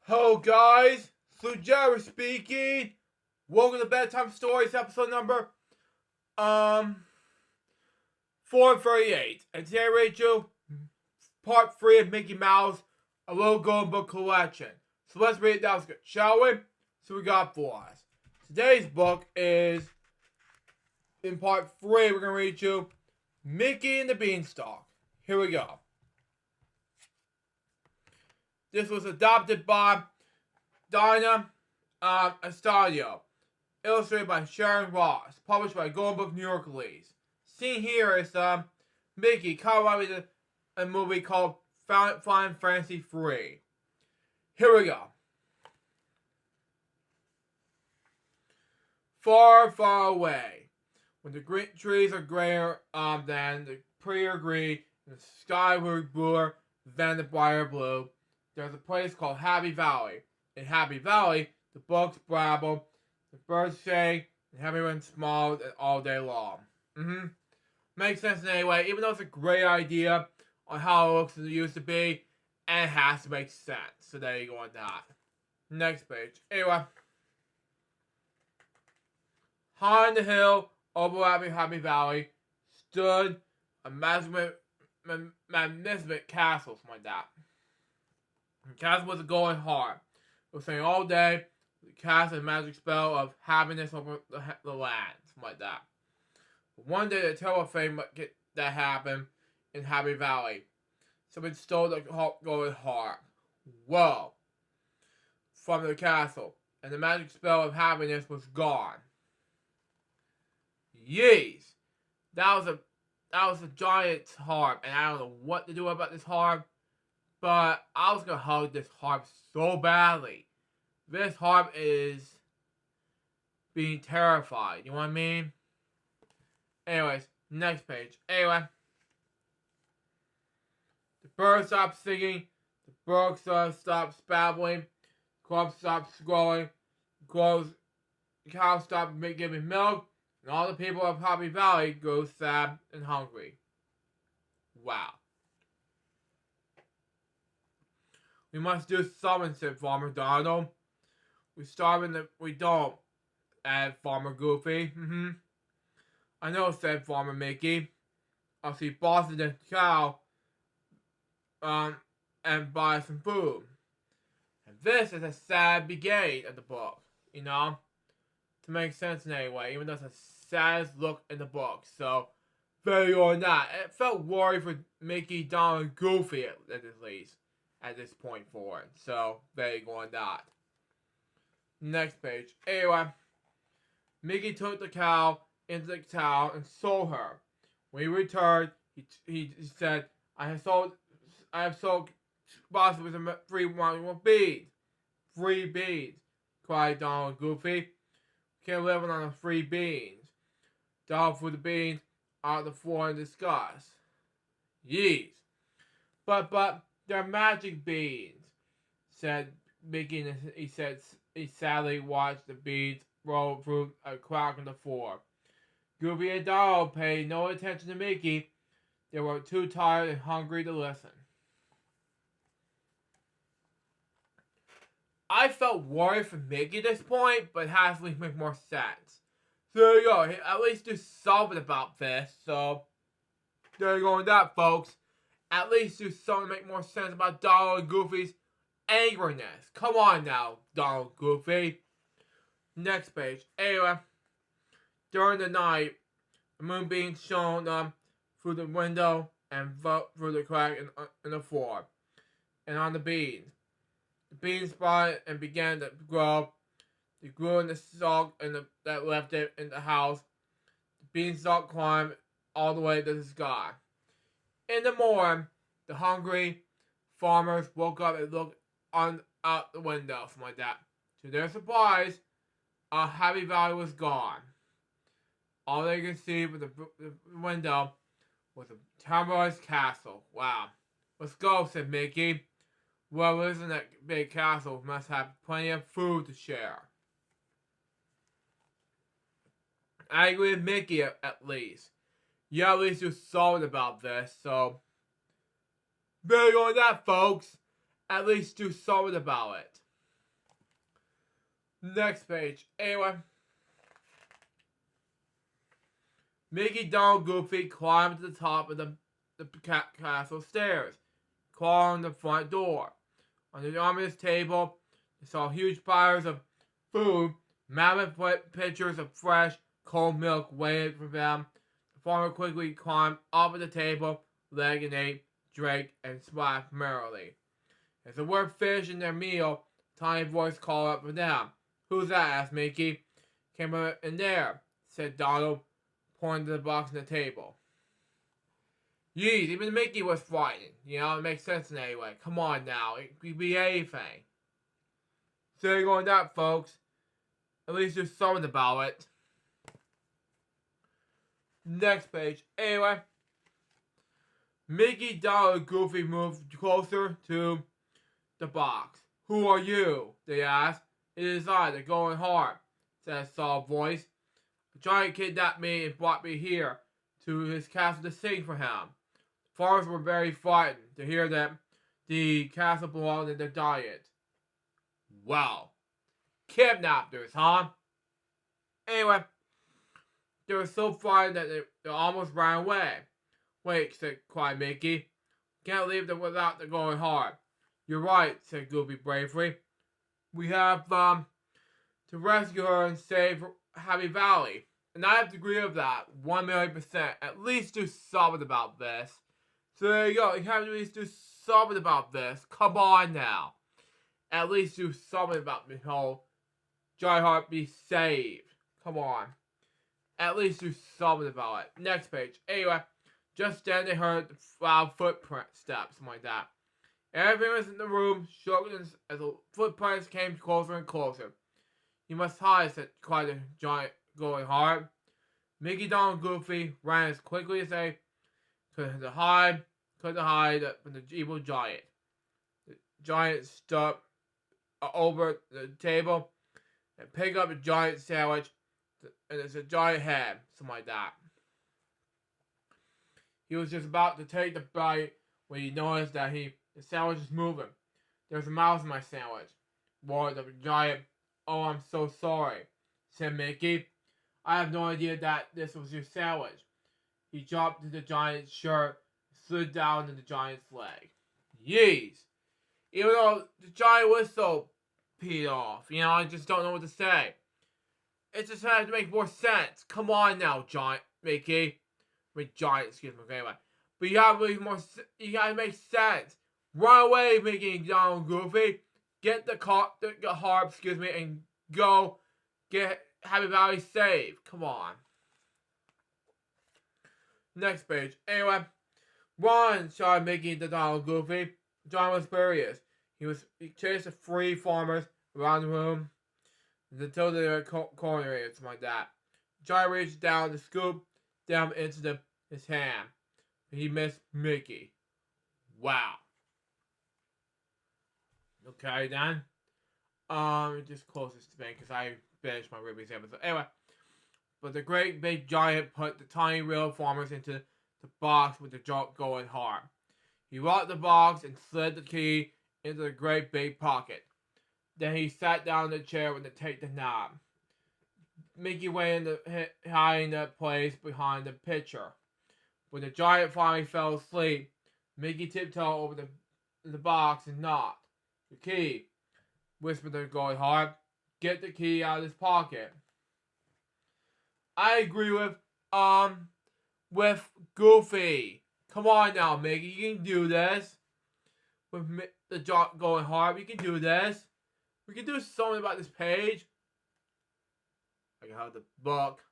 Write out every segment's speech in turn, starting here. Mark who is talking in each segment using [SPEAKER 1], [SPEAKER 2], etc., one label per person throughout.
[SPEAKER 1] Hello guys, Sue Jerry speaking. Welcome to Bedtime Stories episode number 438. And today Rachel, part 3 of Mickey Mouse, a little golden book collection. So let's read it down, shall we? So we got for us. Today's book is, in part 3, we're going to read you Mickey and the Beanstalk. Here we go. This was adopted by Dina Estadio, illustrated by Sharon Ross, published by Golden Book New York Release. Seen here is Mickey, copyrighted a movie called Final Fantasy 3. Here we go. Far, far away, when the green trees are grayer than the prettier green, and the sky will be bluer than the brighter blue, there's a place called Happy Valley. In Happy Valley, the bugs babble, the birds sing, and everyone smiles all day long. Makes sense anyway, even though it's a great idea on how it looks as it used to be, and it has to make sense. So there you go on that. Next page. Anyway. High on the hill, overlapping Happy Valley, stood a magnificent castle, something like that. The castle was a golden heart. It was saying all day, the cast a magic spell of happiness over the land, something like that. But one day, the terrible thing that happened in Happy Valley. Someone stole the golden heart. Whoa! From the castle, and the magic spell of happiness was gone. Yeez! That was a giant harp, and I don't know what to do about this harp. But I was gonna hug this harp so badly. This harp is being terrified. You know what I mean? Anyways, next page. Anyway. The birds stopped singing. The brooks stopped babbling. The crops stopped growing. The cows stopped giving milk. And all the people of Happy Valley grew sad and hungry. Wow. We must do something, said Farmer Donald. We starve and we don't, added Farmer Goofy. I know, said Farmer Mickey. I'll see Boston and the cow and buy some food. And this is a sad beginning of the book, you know? To make sense in any way, even though it's the saddest look in the book. So, there you go on that. It felt worried for Mickey, Donald, and Goofy at least. At this point forward. So, there you go on that. Next page. Anyway, Mickey took the cow into the town and sold her. When he returned, he said, I have sold boxes with free beads. Free beads, cried Donald and Goofy. We can't live on the free beans. Donald threw the beans out of the floor in disgust. Yeez. But they're magic beads, said Mickey, and he sadly watched the beads roll through a crack in the floor. Goofy and Donald paid no attention to Mickey. They were too tired and hungry to listen. I felt worried for Mickey at this point, but it has to make more sense. So there you go. At least do something about this. So there you go on that, folks. At least do something to make more sense about Donald and Goofy's angriness. Come on now, Donald and Goofy. Next page. Anyway, during the night, the moon being shone through the window and through the crack in the floor and on the beans. The beans sprouted and began to grow. They grew in the stalk that left it in the house. The beanstalk climbed all the way to the sky. In the morning, the hungry farmers woke up and looked out the window, something like that. To their surprise, Happy Valley was gone. All they could see from the window was a terrorized castle. Wow. Let's go, said Mickey. Whoever lives in that big castle must have plenty of food to share. I agree with Mickey at least. Yeah, at least do something about this, so big on that, folks. At least do something about it. Next page. Anyway, Mickey, Donald, Goofy climbed to the top of the castle stairs, crawling the front door. On the enormous table, they saw huge piles of food, mammoth pitchers of fresh, cold milk waiting for them. The farmer quickly climbed up at the table, leg and ate, drank, and smiled merrily. As the word fish in their meal, a tiny voice called up for them. "Who's that?" asked Mickey. "Came in there," said Donald, pointing to the box on the table. Yeez, even Mickey was frightened. You know, it makes sense in any way. Come on now, it could be anything. So there you go with that, folks. At least there's something about it. Next page. Anyway, Mickey, Donald, and Goofy moved closer to the box. "Who are you?" they asked. "It is I, the Golden Harp," said a soft voice. "A giant kidnapped me and brought me here to his castle to sing for him." The farmers were very frightened to hear that the castle belonged to the giant. Wow. Kidnappers, huh? Anyway, they were so frightened that they almost ran away. "Wait," cried Mickey. "Can't leave them without the Golden Harp." "You're right," said Goofy bravely. "We have to rescue her and save Happy Valley." And I have to agree with that 1,000,000%. At least do something about this. So there you go. You have to at least do something about this. Come on now. At least do something about the whole Giant Heart be saved. Come on. At least do something about it. Next page. Anyway, just then they heard loud footsteps, something like that. Everyone was in the room, shook as the footprints came closer and closer. "You must hide," cried the giant Golden Harp. Mickey, Donald, and Goofy ran as quickly as they could to hide from the evil giant. The giant stood over the table and picked up a giant sandwich, and it's a giant head, something like that. He was just about to take the bite when he noticed that the sandwich was moving. "There's a mouse in my sandwich," roared the giant. "Oh, I'm so sorry," said Mickey. "I have no idea that this was your sandwich." He jumped into the giant's shirt and slid down into the giant's leg. Yeez! Even though the giant was so peed off, you know, I just don't know what to say. It just had to make more sense. Come on now, giant Mickey. Giant, excuse me, anyway. But you gotta make sense. Run away, Mickey and Donald, Goofy. Get the harp, and go get Happy Valley saved. Come on. Next page. Anyway, "Run!" shouted Mickey to Donald, Goofy. John was furious. He chased the three farmers around the room until they were cornered, something like that. John reached down to scoop them into his hand. But he missed Mickey. Wow. Okay, then. Just close this thing because I finished my previous episode. Anyway, but the great big giant put the tiny real farmers into the box with the Golden Harp. He locked the box and slid the key into the great big pocket. Then he sat down in the chair to take the knob. Mickey went hiding in the place behind the pitcher. When the giant finally fell asleep, Mickey tiptoed over the box and knocked. "The key," whispered the Golden Harp. "Get the key out of his pocket." I agree with Goofy. Come on now, Mickey, you can do this. With the Golden Harp, you can do this. We can do something about this page. I can have the book.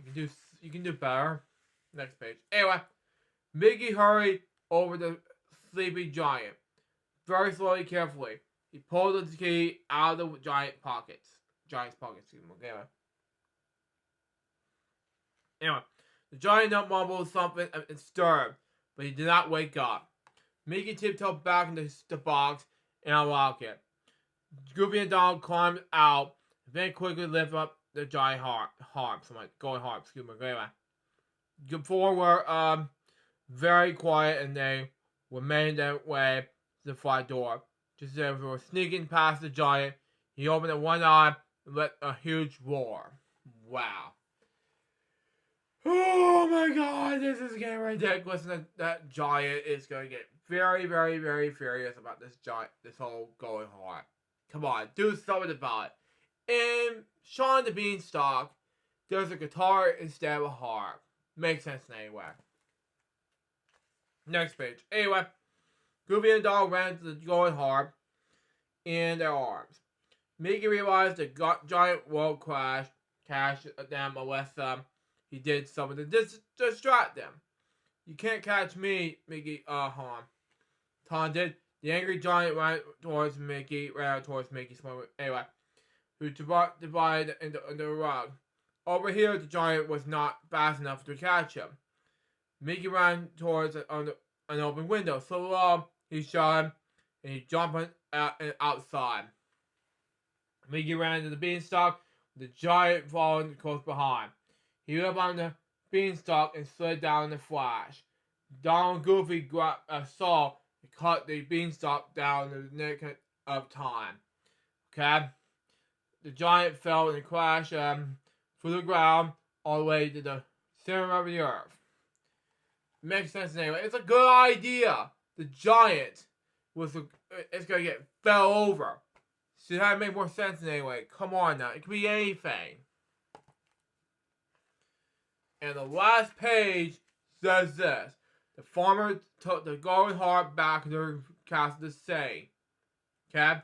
[SPEAKER 1] You can do better. Next page. Anyway, Mickey hurried over the sleepy giant. Very slowly, carefully. He pulled the key out of the giant's pockets. Excuse me. Anyway, the giant mumbled something and stirred, but he did not wake up. Mickey tiptoed back into the box and unlocked it. Goofy and Donald climbed out, and then quickly lifted up the giant harp. Golden Harp, excuse me. Anyway, the four were very quiet, and they made their way to the front door. Just as we were sneaking past the giant, he opened it one eye and let a huge roar. Wow. Oh my god, this is getting ridiculous. And that giant is going to get very, very, very furious about this whole going hard. Come on, do something about it. In Shaun the Beanstalk, there's a guitar instead of a harp. Makes sense anyway. Next page. Anyway, Goofy and Donald ran to the going harp in their arms. Mickey realized the giant won't crash them unless he did something to distract them. You can't catch me, Mickey taunted. The angry giant ran towards Mickey, anyway, who divided into the rug. Over here, the giant was not fast enough to catch him. Mickey ran towards an open window. So he shot him, and he jumped outside. Mickey ran to the beanstalk, with the giant following close behind. He lit on the beanstalk and slid down in a flash. Donald and Goofy grabbed a saw and cut the beanstalk down in the nick of time. Okay? The giant fell in a crash through the ground all the way to the center of the earth. Makes sense anyway. It's a good idea. The giant it's gonna get fell over. So that make more sense anyway. Come on now. It could be anything. And the last page says this. The farmer took the golden harp back to the castle to say. Okay?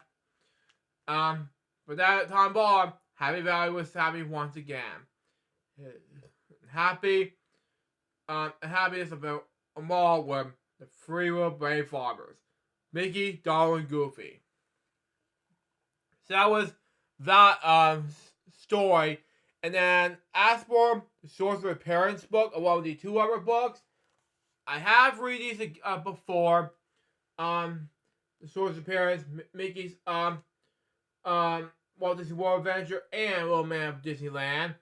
[SPEAKER 1] But that time on, Happy Valley was happy once again. Happiness about a mall with the three little brave farmers. Mickey, Donald, and Goofy. So that was that story. And then as for the Sorcerer Parents book, along with the two other books, I have read these before. The Sorcerer Parents, Mickey's Walt Disney World Adventure, and Little Man of Disneyland.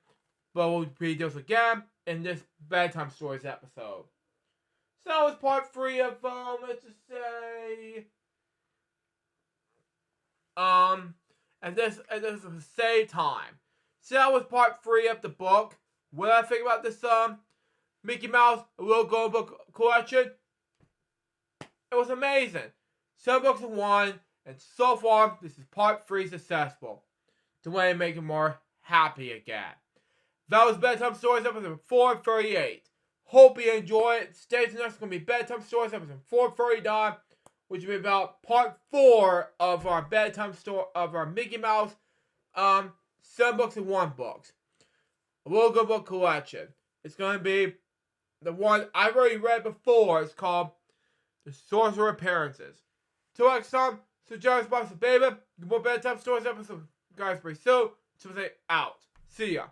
[SPEAKER 1] But we'll read those again in this Bedtime Stories episode. So that was part 3 of, let's just say, and this was save time. So that was part 3 of the book. What did I think about this, Mickey Mouse, a Little Golden Book collection? It was amazing. 7 books in 1, and so far, this is part 3 successful. To way to make it more happy again. That was Bedtime Stories episode 438. Hope you enjoy it. Stay tuned, next going to be Bedtime Stories episode 439, which will be about part 4 of our bedtime story of our Mickey Mouse 7 books in 1 books. A Little Good Book collection. It's going to be the one I've already read before. It's called The Sorcerer Appearances. Till next time, so Jarvis Box of Baby, more Bedtime Stories episode. Guys, pretty soon. So say out. See ya.